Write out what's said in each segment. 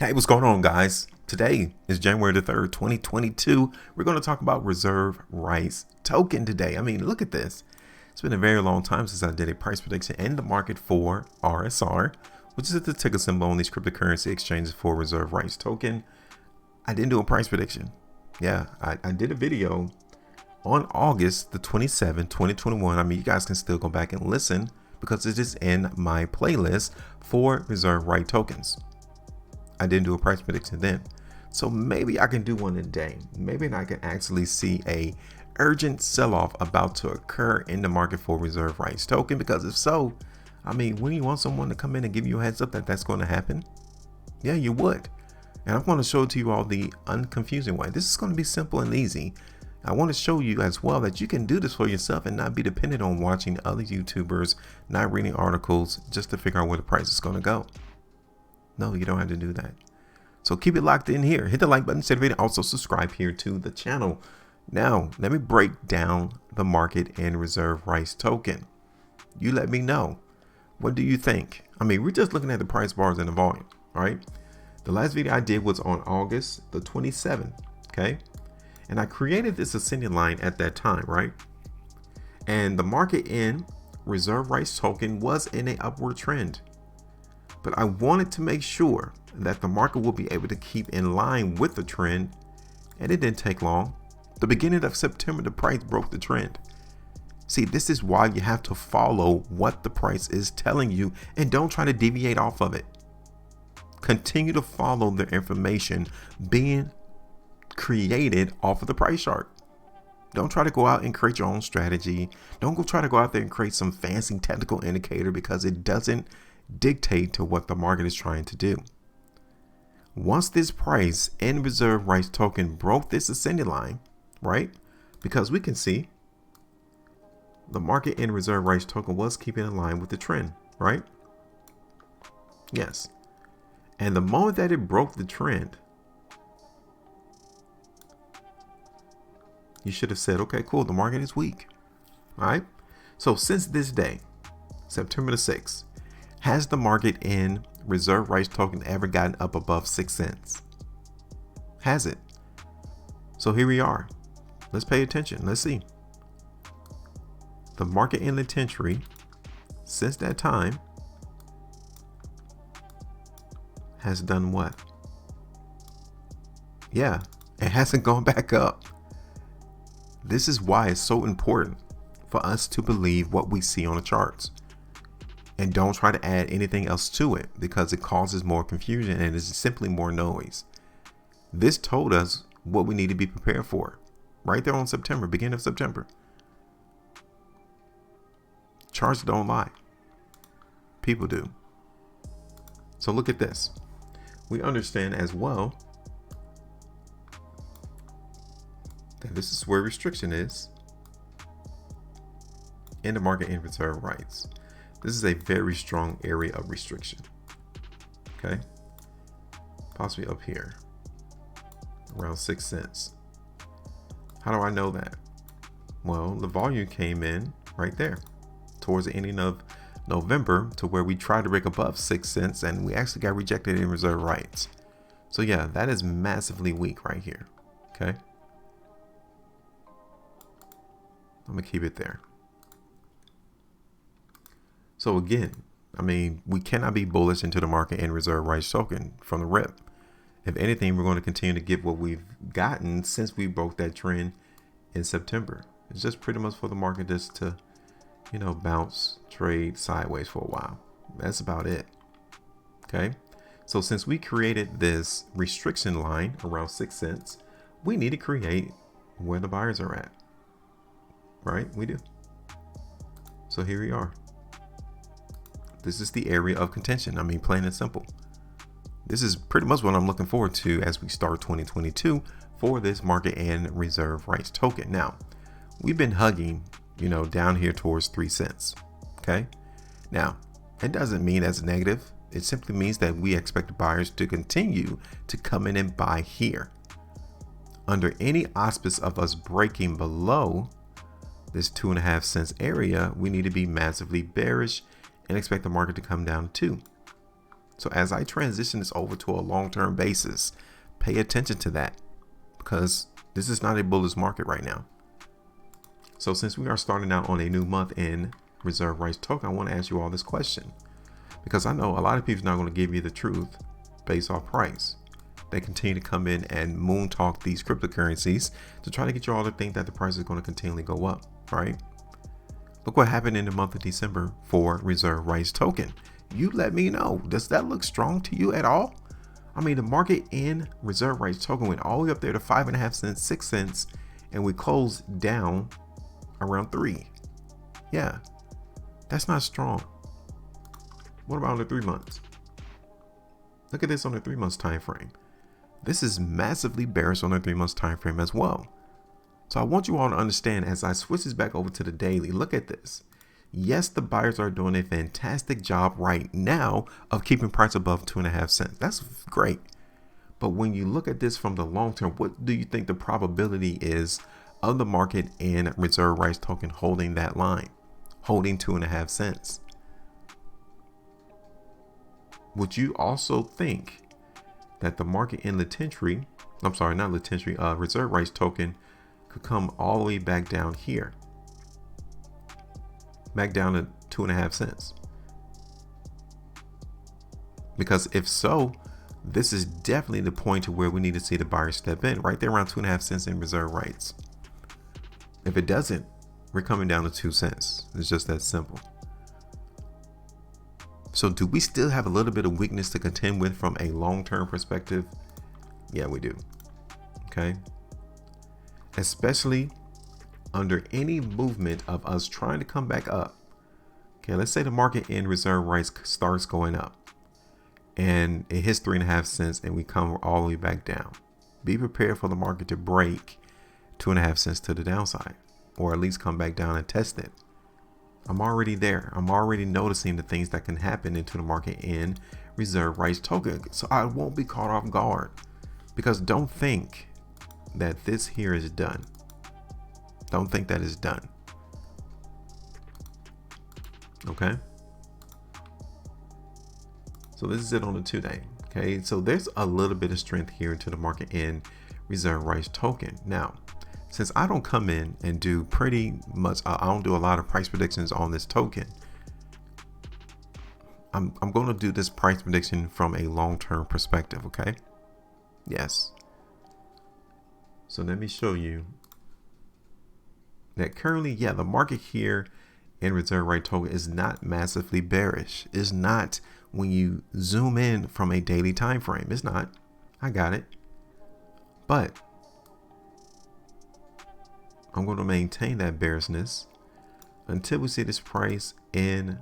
Hey, what's going on, guys? Today is January the 3rd, 2022. We're going to talk about reserve rights token today. I mean, look at this. It's been a very long time since I did a price prediction in the market for RSR, which is the ticker symbol on these cryptocurrency exchanges for reserve rights token. I didn't do a price prediction. Yeah, I did a video on August the 27th, 2021. I mean, you guys can still go back and listen because it is in my playlist for reserve right tokens. I didn't do a price prediction then. So maybe I can do one today. Maybe I can actually see a urgent sell-off about to occur in the market for reserve rights token, because if so, I mean, when you want someone to come in and give you a heads up that that's going to happen, yeah, you would. And I'm going to show it to you all the unconfusing way. This is going to be simple and easy. I want to show you as well that you can do this for yourself and not be dependent on watching other YouTubers, not reading articles just to figure out where the price is going to go. No, you don't have to do that. So keep it locked in here. Hit the like button, share the video, also subscribe here to the channel. Now, let me break down the market and reserve rights token. You let me know. What do you think? I mean, we're just looking at the price bars and the volume, right? The last video I did was on August the 27th, okay? And I created this ascending line at that time, right? And the market in reserve rights token was in an upward trend. But I wanted to make sure that the market will be able to keep in line with the trend, and it didn't take long. The beginning of September, the price broke the trend. See, this is why you have to follow what the price is telling you and don't try to deviate off of it. Continue to follow the information being created off of the price chart. Don't try to go out and create your own strategy. Don't try to go out there and create some fancy technical indicator, because it doesn't dictate to what the market is trying to do. Once this price in reserve rights token broke this ascending line, right? Because we can see the market in reserve rights token was keeping in line with the trend, right? Yes. And the moment that it broke the trend, you should have said, okay, cool, the market is weak. All right. So since this day, September the 6th, has the market in reserve rights token ever gotten up above 6 cents? Has it? So here we are. Let's pay attention. Let's see. The market in the 10-tree since that time has done what? Yeah, it hasn't gone back up. This is why it's so important for us to believe what we see on the charts. And don't try to add anything else to it, because it causes more confusion and is simply more noise. This told us what we need to be prepared for right there on September, beginning of September. Charts don't lie. People do. So look at this. We understand as well that this is where restriction is in the market in reserve rights. This is a very strong area of restriction. Okay. Possibly up here, around 6 cents. How do I know that? Well, the volume came in right there towards the ending of November, to where we tried to break above 6 cents and we actually got rejected in reserve rights. So yeah, that is massively weak right here. Okay. I'm gonna keep it there. So again, I mean, we cannot be bullish into the market and reserve rights token from the rip. If anything, we're going to continue to get what we've gotten since we broke that trend in September. It's just pretty much for the market just to, you know, bounce, trade sideways for a while. That's about it. Okay. So since we created this restriction line around 6 cents, we need to create where the buyers are at. Right? We do. So here we are. This is the area of contention. I mean, plain and simple. This is pretty much what I'm looking forward to as we start 2022 for this market and reserve rights token. Now, we've been hugging, you know, down here towards 3 cents. Okay. Now, it doesn't mean that's negative. It simply means that we expect buyers to continue to come in and buy here. Under any auspice of us breaking below this 2.5 cents area, we need to be massively bearish and expect the market to come down too. So as I transition this over to a long-term basis, pay attention to that, because this is not a bullish market right now. So since we are starting out on a new month in reserve rights token, I want to ask you all this question, because I know a lot of people are not going to give you the truth based off price. They continue to come in and moon talk these cryptocurrencies to try to get you all to think that the price is going to continually go up, right? Look what happened in the month of December for reserve rights token. You let me know. Does that look strong to you at all? I mean, the market in reserve rights token went all the way up there to 5.5 cents, 6 cents, and we closed down around 3. Yeah, that's not strong. What about on the 3 months? Look at this on the 3 months time frame. This is massively bearish on the 3 months time frame as well. So I want you all to understand, as I switch this back over to the daily, look at this. Yes, the buyers are doing a fantastic job right now of keeping price above 2.5 cents. That's great. But when you look at this from the long term, what do you think the probability is of the market in reserve rights token holding that line, holding 2.5 cents? Would you also think that the market in reserve rights token could come all the way back down here, back down to 2.5 cents? Because if so, this is definitely the point to where we need to see the buyers step in, right there around 2.5 cents in reserve rights. If it doesn't, we're coming down to 2 cents. It's just that simple. So do we still have a little bit of weakness to contend with from a long-term perspective? Yeah, we do. Okay. Especially under any movement of us trying to come back up. Okay, let's say the market in reserve rights starts going up and it hits 3.5 cents and we come all the way back down. Be prepared for the market to break 2.5 cents to the downside, or at least come back down and test it. I'm already there. I'm already noticing the things that can happen into the market in reserve rights token. So I won't be caught off guard, because don't think that this here is done. Don't think that is done. Okay. So this is it on the 2-day. Okay. So there's a little bit of strength here into the market in reserve rights token. Now, since I don't come in and do pretty much, I don't do a lot of price predictions on this token. I'm going to do this price prediction from a long-term perspective. Okay. Yes. So let me show you that currently, yeah, the market here in reserve right token is not massively bearish. It's not when you zoom in from a daily time frame. It's not. I got it. But I'm going to maintain that bearishness until we see this price in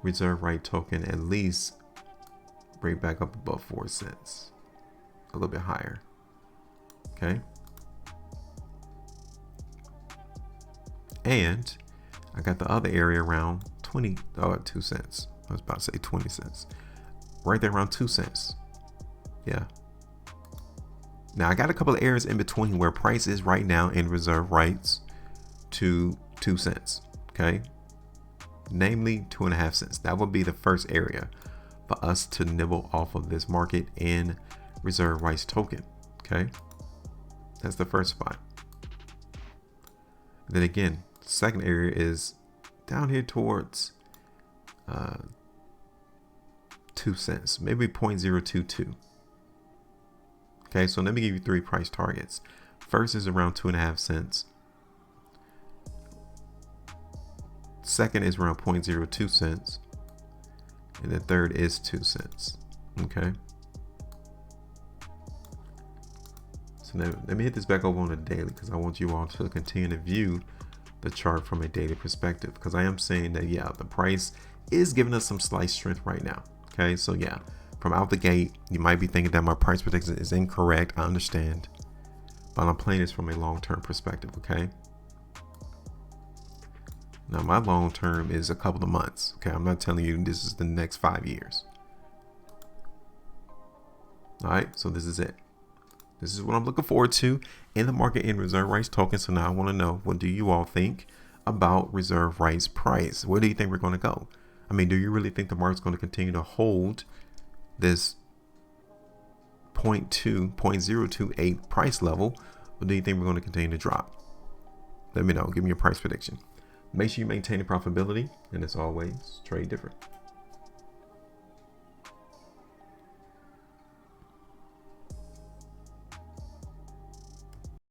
reserve right token at least break back up above 4 cents, a little bit higher. Okay. And I got the other area around 2 cents. I was about to say 20 cents. Right there around 2 cents. Yeah. Now I got a couple of areas in between where price is right now in reserve rights to 2 cents. Okay. Namely 2.5 cents. That would be the first area for us to nibble off of this market in reserve rights token. Okay. That's the first spot. Then again, second area is down here towards 2 cents, maybe 0.022. Okay, so let me give you 3 price targets. First is around 2.5 cents. Second is around 0.02 cents. And the third is 2 cents. Okay. So now let me hit this back over on the daily, because I want you all to continue to view the chart from a daily perspective, because I am saying that, yeah, the price is giving us some slight strength right now. Okay, so yeah, from out the gate, you might be thinking that my price prediction is incorrect. I understand, but I'm playing this from a long-term perspective. Okay. Now my long term is a couple of months. Okay, I'm not telling you this is the next 5 years. All right, so this is it. This is what I'm looking forward to in the market in reserve rights token. So now I want to know, what do you all think about reserve rights price? Where do you think we're going to go? I mean, do you really think the market's going to continue to hold this 0.028 price level, or do you think we're going to continue to drop? Let me know. Give me your price prediction. Make sure you maintain the profitability, and as always, trade different.